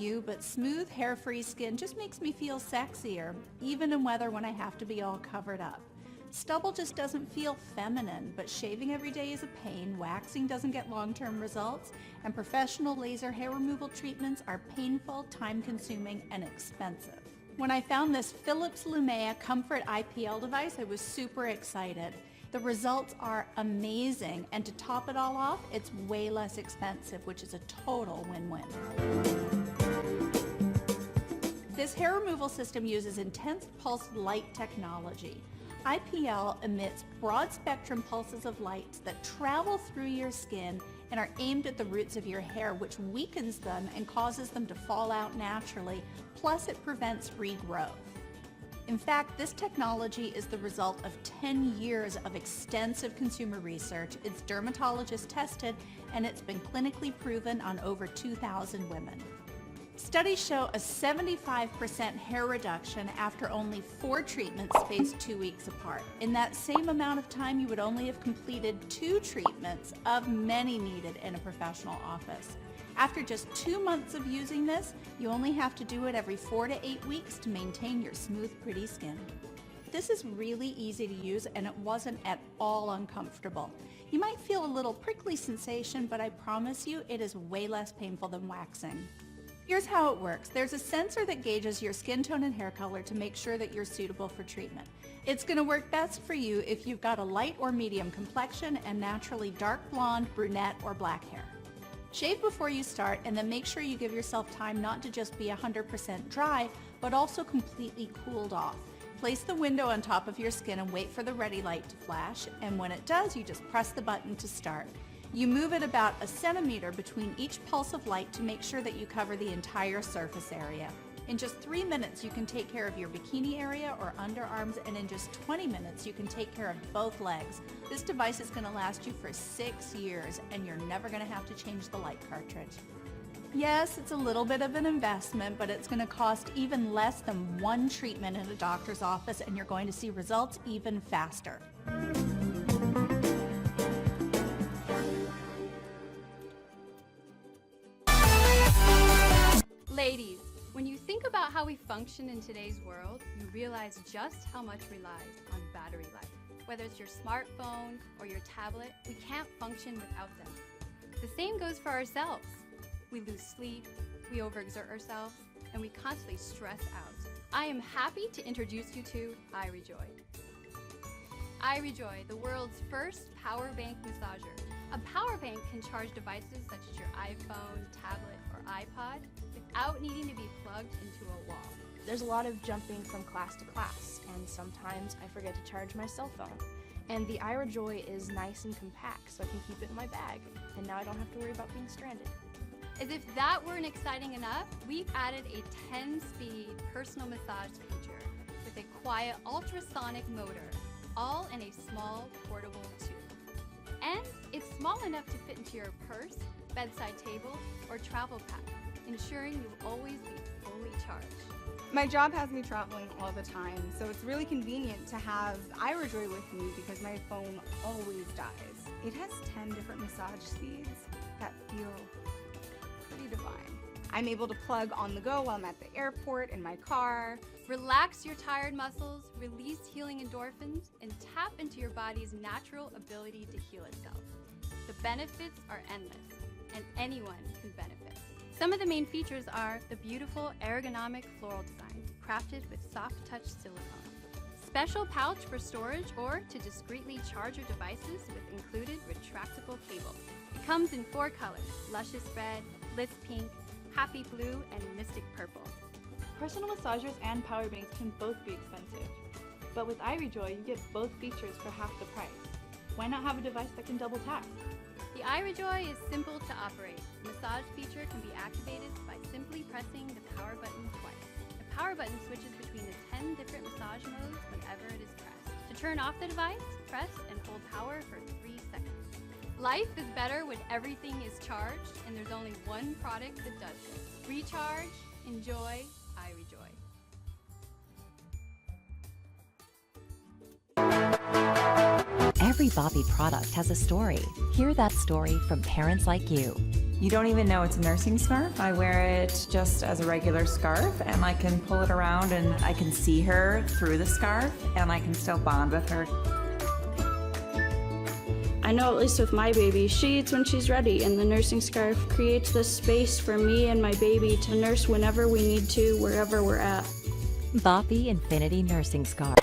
you, but smooth, hair-free skin just makes me feel sexier, even in weather when I have to be all covered up. Stubble just doesn't feel feminine, but shaving every day is a pain, waxing doesn't get long-term results, and professional laser hair removal treatments are painful, time-consuming, and expensive. When I found this Philips Lumea Comfort IPL device, I was super excited. The results are amazing, and to top it all off, it's way less expensive, which is a total win-win. This hair removal system uses intense pulsed light technology. IPL emits broad-spectrum pulses of light that travel through your skin and are aimed at the roots of your hair, which weakens them and causes them to fall out naturally, plus it prevents regrowth. In fact, this technology is the result of 10 years of extensive consumer research. It's dermatologist tested, and it's been clinically proven on over 2,000 women. Studies show a 75% hair reduction after only 4 treatments spaced 2 weeks apart. In that same amount of time, you would only have completed 2 treatments of many needed in a professional office. After just 2 months of using this, you only have to do it every 4 to 8 weeks to maintain your smooth, pretty skin. This is really easy to use, and it wasn't at all uncomfortable. You might feel a little prickly sensation, but I promise you it is way less painful than waxing. Here's how it works. There's a sensor that gauges your skin tone and hair color to make sure that you're suitable for treatment. It's going to work best for you if you've got a light or medium complexion and naturally dark blonde, brunette, or black hair. Shave before you start, and then make sure you give yourself time not to just be 100% dry, but also completely cooled off. Place the window on top of your skin and wait for the ready light to flash, and when it does, you just press the button to start. You move it about a centimeter between each pulse of light to make sure that you cover the entire surface area. In just 3 minutes, you can take care of your bikini area or underarms, and in just 20 minutes, you can take care of both legs. This device is going to last you for 6 years, and you're never going to have to change the light cartridge. Yes, it's a little bit of an investment, but it's going to cost even less than 1 treatment in a doctor's office, and you're going to see results even faster. Ladies, when you think about how we function in today's world, you realize just how much relies on battery life. Whether it's your smartphone or your tablet, we can't function without them. The same goes for ourselves. We lose sleep, we overexert ourselves, and we constantly stress out. I am happy to introduce you to iRejoy. iRejoy, the world's first power bank massager. A power bank can charge devices such as your iPhone, tablet, or iPod without needing to be plugged into a wall. There's a lot of jumping from class to class, and sometimes I forget to charge my cell phone. And the iRejoy is nice and compact, so I can keep it in my bag, and now I don't have to worry about being stranded. As if that weren't exciting enough, we've added a 10-speed personal massage feature with a quiet ultrasonic motor, all in a small portable tube. And it's small enough to fit into your purse, bedside table, or travel pack, ensuring you'll always be fully charged. My job has me traveling all the time, so it's really convenient to have iRejoy with me because my phone always dies. It has 10 different massage speeds that feel pretty divine. I'm able to plug on the go while I'm at the airport, in my car. Relax your tired muscles, release healing endorphins, and tap into your body's natural ability to heal itself. The benefits are endless, and anyone can benefit. Some of the main features are the beautiful ergonomic floral design, crafted with soft touch silicone. Special pouch for storage or to discreetly charge your devices with included retractable cable. It comes in 4 colors, luscious red, bliss pink, happy blue, and mystic purple. Personal massagers and power banks can both be expensive, but with iRejoy you get both features for half the price. Why not have a device that can double tap? The iRejoy is simple to operate. The massage feature can be activated by simply pressing the power button twice. The power button switches between the 10 different massage modes whenever it is pressed. To turn off the device, press and hold power for 3 seconds. Life is better when everything is charged, and there's only one product that does this. Recharge, enjoy, iRejoy. Every Boppy product has a story. Hear that story from parents like you. You don't even know it's a nursing scarf. I wear it just as a regular scarf, and I can pull it around and I can see her through the scarf, and I can still bond with her. I know, at least with my baby, she eats when she's ready, and the nursing scarf creates this space for me and my baby to nurse whenever we need to, wherever we're at. Boppy Infinity Nursing Scarf.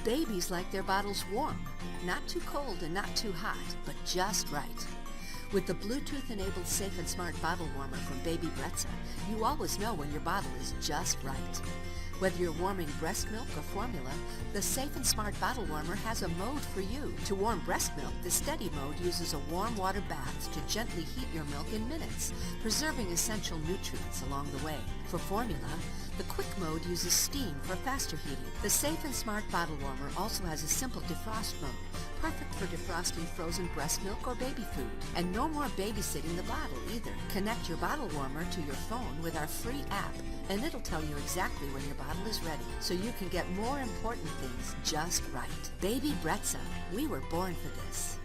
Babies like their bottles warm, not too cold and not too hot, but just right. With the Bluetooth-enabled safe and smart bottle warmer from Baby Brezza, you always know when your bottle is just right. Whether you're warming breast milk or formula, the safe and smart bottle warmer has a mode for you. To warm breast milk, the steady mode uses a warm water bath to gently heat your milk in minutes, preserving essential nutrients along the way. For formula, the quick mode uses steam for faster heating. The safe and smart bottle warmer also has a simple defrost mode, perfect for defrosting frozen breast milk or baby food. And no more babysitting the bottle either. Connect your bottle warmer to your phone with our free app, and it'll tell you exactly when your bottle is ready, so you can get more important things just right. Baby Brezza, we were born for this.